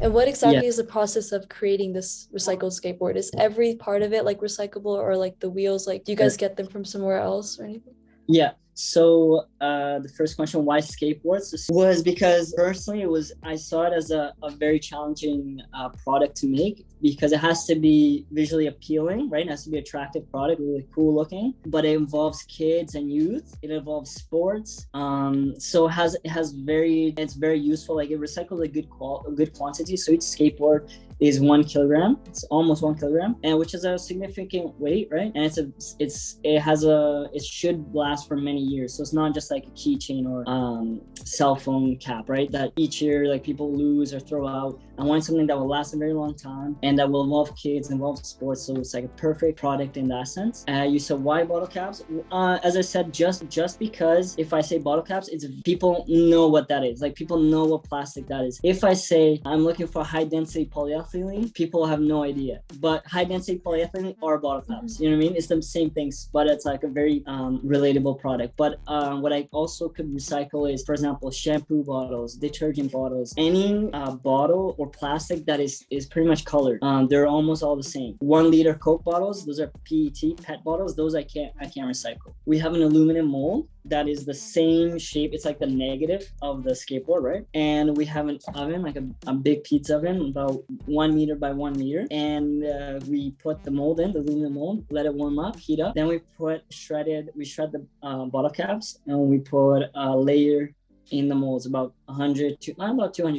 And what Yeah. exactly is the process of creating this recycled skateboard? Is every part of it like recyclable, or like the wheels, like do you guys get them from somewhere else or anything? Yeah. So the first question, why skateboards, was because personally I saw it as a very challenging product to make, because it has to be visually appealing, right? It has to be an attractive product, really cool looking, but it involves kids and youth. It involves sports. So it's very useful. Like it recycles a good quantity. So each skateboard is 1 kilogram. It's almost 1 kilogram, and which is a significant weight, right? And it should last for many years. So it's not just like a keychain or cell phone cap, right? That each year like people lose or throw out. I want something that will last a very long time and that will involve kids, involve sports. So it's like a perfect product in that sense. You said why bottle caps? As I said, just because if I say bottle caps, it's people know what that is. Like people know what plastic that is. If I say I'm looking for high density polyethylene, people have no idea. But high density polyethylene are bottle caps. You know what I mean? It's the same things, but it's like a very relatable product. But what I also could recycle is, for example, shampoo bottles, detergent bottles, any bottle or plastic that is pretty much colored. They're almost all the same. 1 liter Coke bottles, those are PET bottles. Those I can't recycle. We have an aluminum mold that is the same shape. It's like the negative of the skateboard, right? And we have an oven, like a big pizza oven, about 1 meter by 1 meter. And we put the mold in, the aluminum mold, let it warm up, heat up. Then we shred the bottle caps, and we put a layer in the molds, about 200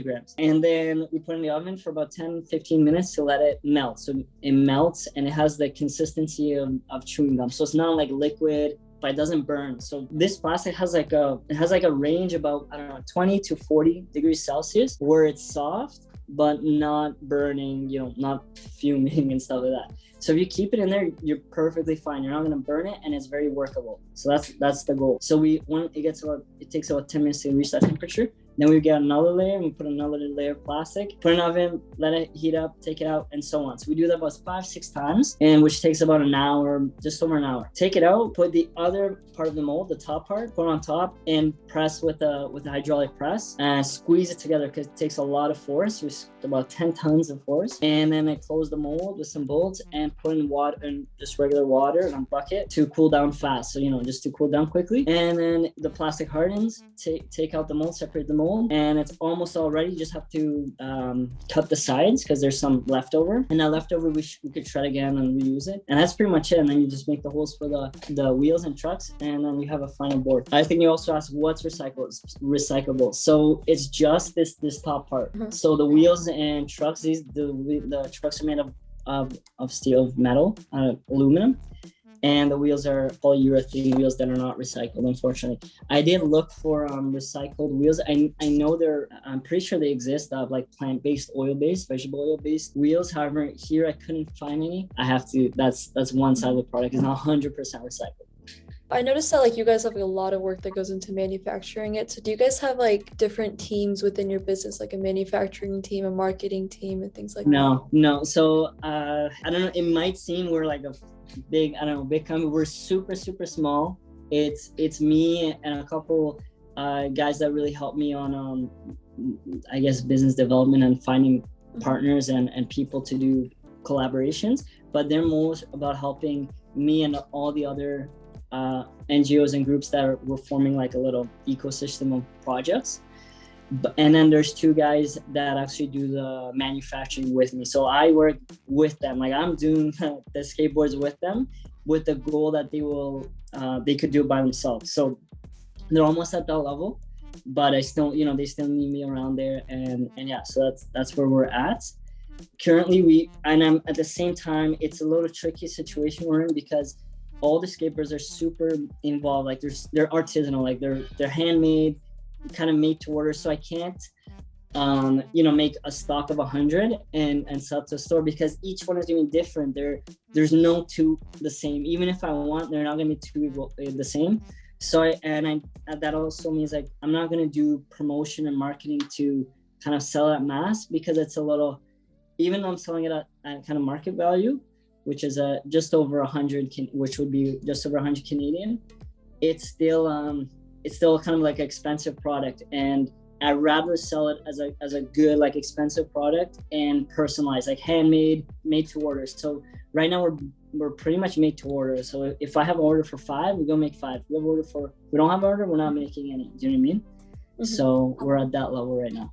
grams. And then we put in the oven for about 10-15 minutes to let it melt. So it melts and it has the consistency of chewing gum. So it's not like liquid, but it doesn't burn. So this plastic has like a range about, I don't know, 20 to 40 degrees Celsius, where it's soft but not burning, not fuming and stuff like that. So if you keep it in there, you're perfectly fine. You're not gonna burn it, and it's very workable. So that's the goal. So it takes about 10 minutes to reach that temperature. Then we get another layer, and we put another layer of plastic, put it in the oven, let it heat up, take it out, and so on. So we do that about 5-6 times, and which takes about an hour, just over an hour. Take it out, put the other part of the mold, the top part, put it on top, and press with a hydraulic press, and squeeze it together, because it takes a lot of force. About 10 tons of force. And then I close the mold with some bolts and put in water, and just regular water in a bucket to cool down fast. So, just to cool down quickly. And then the plastic hardens, take out the mold, separate the mold, and it's almost all ready. You just have to cut the sides, because there's some leftover. And that leftover, we could shred again and reuse it. And that's pretty much it. And then you just make the holes for the wheels and trucks, and then you have a final board. I think you also asked what's recyclable. So it's just this top part. Mm-hmm. So the wheels and trucks, the trucks are made of steel, metal, aluminum, and the wheels are polyurethane wheels that are not recycled, unfortunately. I did look for recycled wheels. I know I'm pretty sure they exist, like plant-based, vegetable oil-based wheels. However, here I couldn't find any. That's one side of the product is not 100% recycled. I noticed that like you guys have a lot of work that goes into manufacturing it. So do you guys have like different teams within your business, like a manufacturing team, a marketing team, and things like that? No. So I don't know. It might seem we're like a big company. We're super, super small. It's me and a couple guys that really help me on I guess business development and finding partners and people to do collaborations. But they're more about helping me and all the other NGOs and groups that were forming like a little ecosystem of projects. And then there's 2 guys that actually do the manufacturing with me. So I work with them. Like I'm doing the skateboards with them, with the goal that they could do it by themselves. So they're almost at that level, but I still, they still need me around there. And yeah, so that's where we're at. Currently I'm at the same time, it's a little tricky situation we're in, because all the skateboards are super involved. Like they're artisanal, like they're handmade, kind of made to order. So I can't, make a stock of 100 and sell to a store, because each one is doing different. There's no 2 the same. Even if I want, they're not gonna be 2 the same. So that also means like I'm not gonna do promotion and marketing to kind of sell at mass, because it's a little, even though I'm selling it at kind of market value, which is just over 100, which would be just over 100 Canadian. It's still kind of like an expensive product, and I'd rather sell it as a good, like, expensive product and personalized, like handmade, made to order. So right now we're pretty much made to order. So if I have an order for 5, we go make 5. If we don't have an order, we're not making any. Do you know what I mean? So we're at that level right now.